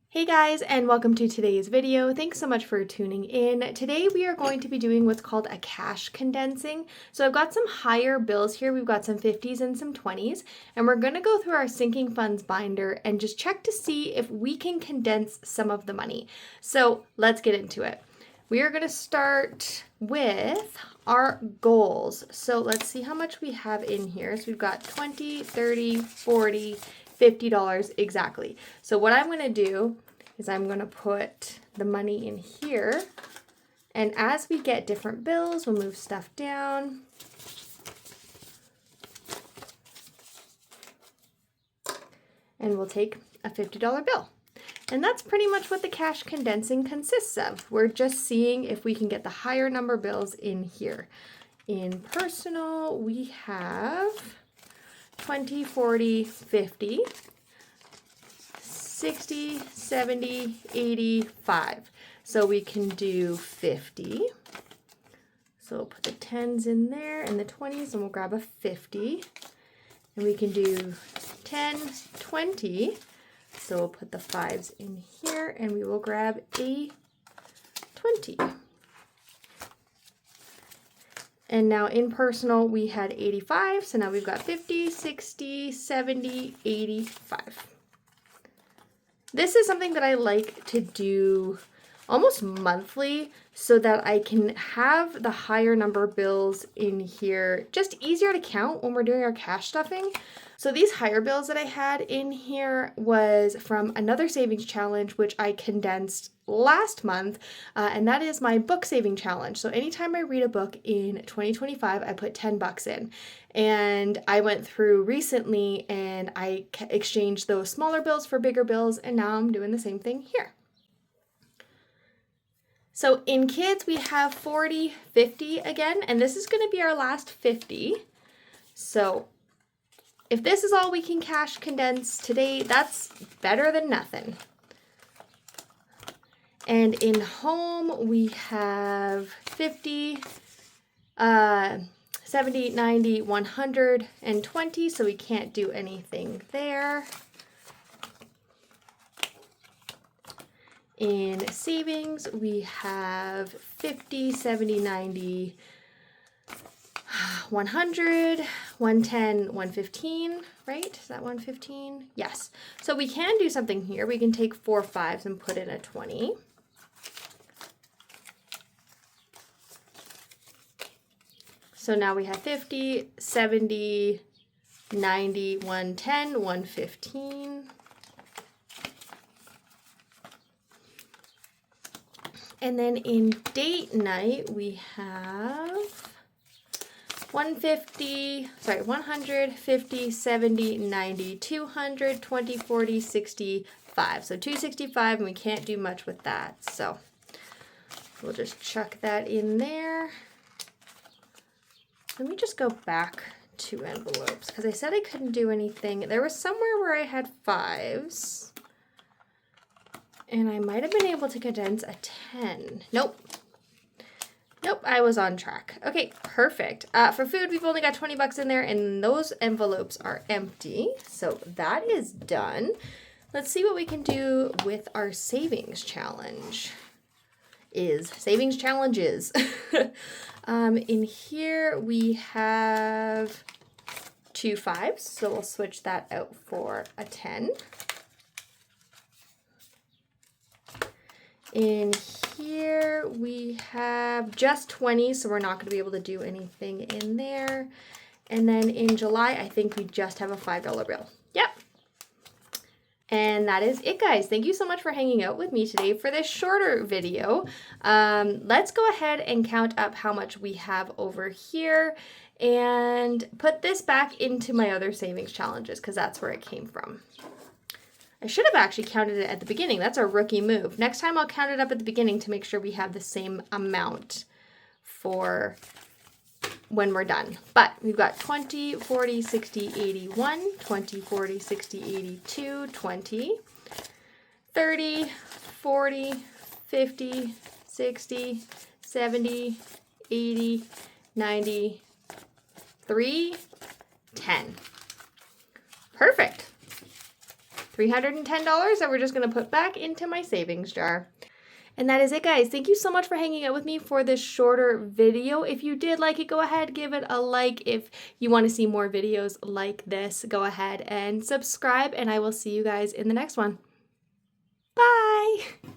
Hey guys, and welcome to today's video. Thanks so much for tuning in. Today we are going to be doing what's called a cash condensing. So I've got some higher bills here. We've got some 50s and some 20s, and we're going to go through our sinking funds binder and just check to see if we can condense some of the money. So let's get into it. We are going to start with our goals. So let's see how much we have in here. So we've got 20, 30, 40, $50 exactly. So what I'm going to do is I'm going to put the money in here, and as we get different bills, we'll move stuff down. And we'll take a $50 bill. And that's pretty much what the cash condensing consists of. We're just seeing if we can get the higher number bills in here. In personal, we have 20, 40, 50, 60, 70, 85. So we can do 50. So we'll put the 10s in there and the 20s, and we'll grab a 50. And we can do 10, 20. So we'll put the 5s in here, and we will grab a 20. And now in personal, we had 85, so now we've got 50, 60, 70, 85. This is something that I like to do almost monthly so that I can have the higher number bills in here just easier to count when we're doing our cash stuffing. So these higher bills that I had in here was from another savings challenge, which I condensed last month, and that is my book saving challenge. So anytime I read a book in 2025, I put $10 in. And I went through recently and I exchanged those smaller bills for bigger bills, and now I'm doing the same thing here. So in kids, we have 40, 50 again, and this is going to be our last 50. So if this is all we can cash condense today, that's better than nothing. And in home, we have 50, 70, 90, 120, so we can't do anything there. In savings, we have 50, 70, 90, 100, 110, 115, right? Is that 115? Yes. So we can do something here. We can take 4 5s and put in a 20. So now we have 50, 70, 90, 110, 115. And then in date night, we have 100, 50, 70, 90, 200, 20, 40, 65. So 265, and we can't do much with that. So we'll just chuck that in there. Let me just go back 2 envelopes, because I said I couldn't do anything. There was somewhere where I had 5s. And I might have been able to condense a 10. Nope, I was on track. Okay, perfect. For food, we've only got $20 in there, and those envelopes are empty. So that is done. Let's see what we can do with our savings challenge. Savings challenges. In here, we have 2 5s, so we'll switch that out for a 10. In here, we have just 20, so we're not going to be able to do anything in there. And then in July, I think we just have a $5 bill. Yep. And that is it, guys. Thank you so much for hanging out with me today for this shorter video. Let's go ahead and count up how much we have over here and put this back into my other savings challenges, because that's where it came from. I should have actually counted it at the beginning. That's a rookie move. Next time I'll count it up at the beginning to make sure we have the same amount for when we're done. But we've got 20, 40, 60, 81, 20, 40, 60, 82, 20, 30, 40, 50, 60, 70, 80, 90, 3, 10. Perfect. $310 that we're just going to put back into my savings jar. And that is it, guys. Thank you so much for hanging out with me for this shorter video. If you did like it, go ahead, give it a like. If you want to see more videos like this, go ahead and subscribe, and I will see you guys in the next one. Bye!